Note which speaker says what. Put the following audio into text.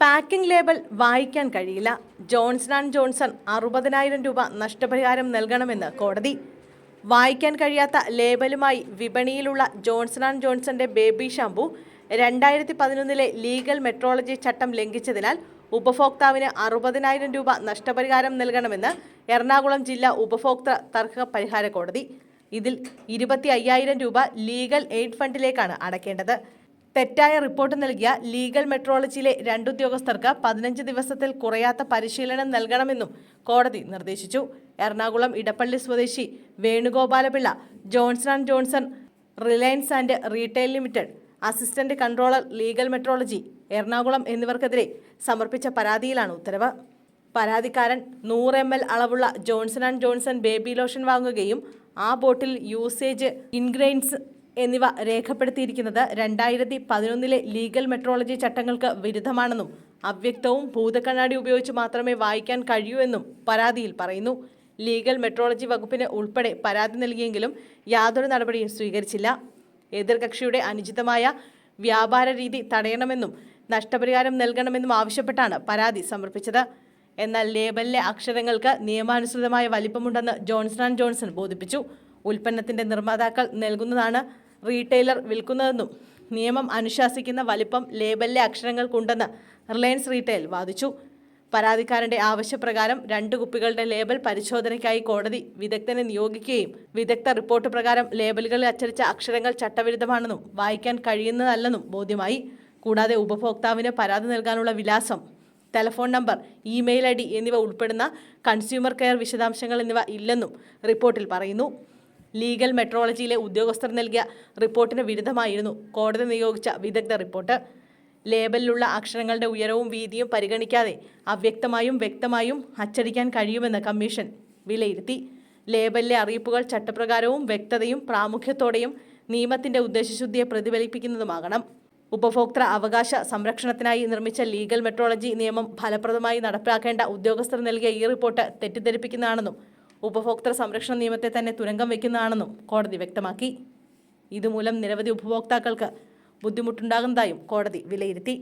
Speaker 1: Packing label വായിക്കാൻ കഴിയില്ല. Johnson and Johnson 60,000 രൂപ നഷ്ടപരിഹാരം നൽകണമെന്ന് കോടതി. വായിക്കാൻ കഴിയാത്ത ലേബലുമായി വിപണിയിലുള്ള ജോൺസൺ ആൻഡ് ജോൺസന്റെ ബേബി ഷാംപൂ 2011 ലീഗൽ മെട്രോളജി ചട്ടം ലംഘിച്ചതിനാൽ ഉപഭോക്താവിന് 60,000 രൂപ നഷ്ടപരിഹാരം നൽകണമെന്ന് എറണാകുളം ജില്ലാ ഉപഭോക്തൃ തർക്ക പരിഹാര കോടതി. ഇതിൽ 25,000 രൂപ ലീഗൽ എയ്ഡ് ഫണ്ടിലേക്കാണ് അടയ്ക്കേണ്ടത്. തെറ്റായ റിപ്പോർട്ട് നൽകിയ ലീഗൽ മെട്രോളജിയിലെ 2 ഉദ്യോഗസ്ഥർക്ക് 15 ദിവസത്തിൽ കുറയാത്ത പരിശീലനം നൽകണമെന്നും കോടതി നിർദ്ദേശിച്ചു. എറണാകുളം ഇടപ്പള്ളി സ്വദേശി Venugopalapillai, Johnson and Johnson Reliance and retail limited assistant controller legal metrology Ernakulam എന്നിവർക്കെതിരെ സമർപ്പിച്ച പരാതിയിലാണ് ഉത്തരവ്. പരാതിക്കാരൻ 100 ml അളവുള്ള Johnson and Johnson baby lotion വാങ്ങുകയും ആ ബോട്ടിൽ യൂസേജ് ഇൻഗ്രീഡിയൻസ് എന്നിവ രേഖപ്പെടുത്തിയിരിക്കുന്നത് 2011 ലീഗൽ മെട്രോളജി ചട്ടങ്ങൾക്ക് വിരുദ്ധമാണെന്നും അവ്യക്തവും ഭൂതക്കണ്ണാടി ഉപയോഗിച്ച് മാത്രമേ വായിക്കാൻ കഴിയൂ എന്നും പരാതിയിൽ പറയുന്നു. ലീഗൽ മെട്രോളജി വകുപ്പിന് ഉൾപ്പെടെ പരാതി നൽകിയെങ്കിലും യാതൊരു നടപടിയും സ്വീകരിച്ചില്ല. എതിർകക്ഷിയുടെ അനുചിതമായ വ്യാപാര രീതി തടയണമെന്നും നഷ്ടപരിഹാരം നൽകണമെന്നും ആവശ്യപ്പെട്ടാണ് പരാതി സമർപ്പിച്ചത്. എന്നാൽ ലേബലിലെ അക്ഷരങ്ങൾക്ക് നിയമാനുസൃതമായ വലിപ്പമുണ്ടെന്ന് ജോൺസൺ ആൻഡ് ജോൺസൺ ബോധിപ്പിച്ചു. ഉൽപ്പന്നത്തിന്റെ നിർമ്മാതാക്കൾ നൽകുന്നതാണ് റീറ്റെയിലർ വിൽക്കുന്നതെന്നും നിയമം അനുശാസിക്കുന്ന വലിപ്പം ലേബലിലെ അക്ഷരങ്ങൾക്കുണ്ടെന്ന് റിലയൻസ് റീറ്റെയിൽ വാദിച്ചു. പരാതിക്കാരന്റെ ആവശ്യപ്രകാരം 2 കുപ്പികളുടെ ലേബൽ പരിശോധനയ്ക്കായി കോടതി വിദഗ്ധനെ നിയോഗിക്കുകയും വിദഗ്ധ റിപ്പോർട്ട് പ്രകാരം ലേബലുകളിൽ അച്ചടിച്ച അക്ഷരങ്ങൾ ചട്ടവിരുദ്ധമാണെന്നും വായിക്കാൻ കഴിയുന്നതല്ലെന്നും ബോധ്യമായി. കൂടാതെ ഉപഭോക്താവിന് പരാതി നൽകാനുള്ള വിലാസം, ടെലിഫോൺ നമ്പർ, ഇമെയിൽ ID എന്നിവ ഉൾപ്പെടുന്ന കൺസ്യൂമർ കെയർ വിശദാംശങ്ങൾ എന്നിവ ഇല്ലെന്നും റിപ്പോർട്ടിൽ പറയുന്നു. ലീഗൽ മെട്രോളജിയിലെ ഉദ്യോഗസ്ഥർ നൽകിയ റിപ്പോർട്ടിന് വിരുദ്ധമായിരുന്നു കോടതി നിയോഗിച്ച വിദഗ്ധ റിപ്പോർട്ട്. ലേബലിലുള്ള അക്ഷരങ്ങളുടെ ഉയരവും വീതിയും പരിഗണിക്കാതെ അവ്യക്തമായും വ്യക്തമായും അച്ചടിക്കാൻ കഴിയുമെന്ന് കമ്മീഷൻ വിലയിരുത്തി. ലേബലിലെ അറിയിപ്പുകൾ ചട്ടപ്രകാരവും വ്യക്തതയും പ്രാമുഖ്യത്തോടെയും നിയമത്തിന്റെ ഉദ്ദേശശുദ്ധിയെ പ്രതിഫലിപ്പിക്കുന്നതുമാകണം. ഉപഭോക്തൃ അവകാശ സംരക്ഷണത്തിനായി നിർമ്മിച്ച ലീഗൽ മെട്രോളജി നിയമം ഫലപ്രദമായി നടപ്പിലാക്കേണ്ട ഉദ്യോഗസ്ഥർ നൽകിയ ഈ റിപ്പോർട്ട് തെറ്റിദ്ധരിപ്പിക്കുന്നതാണെന്നും ഉപഭോക്തൃ സംരക്ഷണ നിയമത്തെ തന്നെ തുരങ്കം വയ്ക്കുന്നതാണെന്നും കോടതി വ്യക്തമാക്കി. ഇതുമൂലം നിരവധി ഉപഭോക്താക്കൾക്ക് ബുദ്ധിമുട്ടുണ്ടാകുന്നതായും കോടതി വിലയിരുത്തി.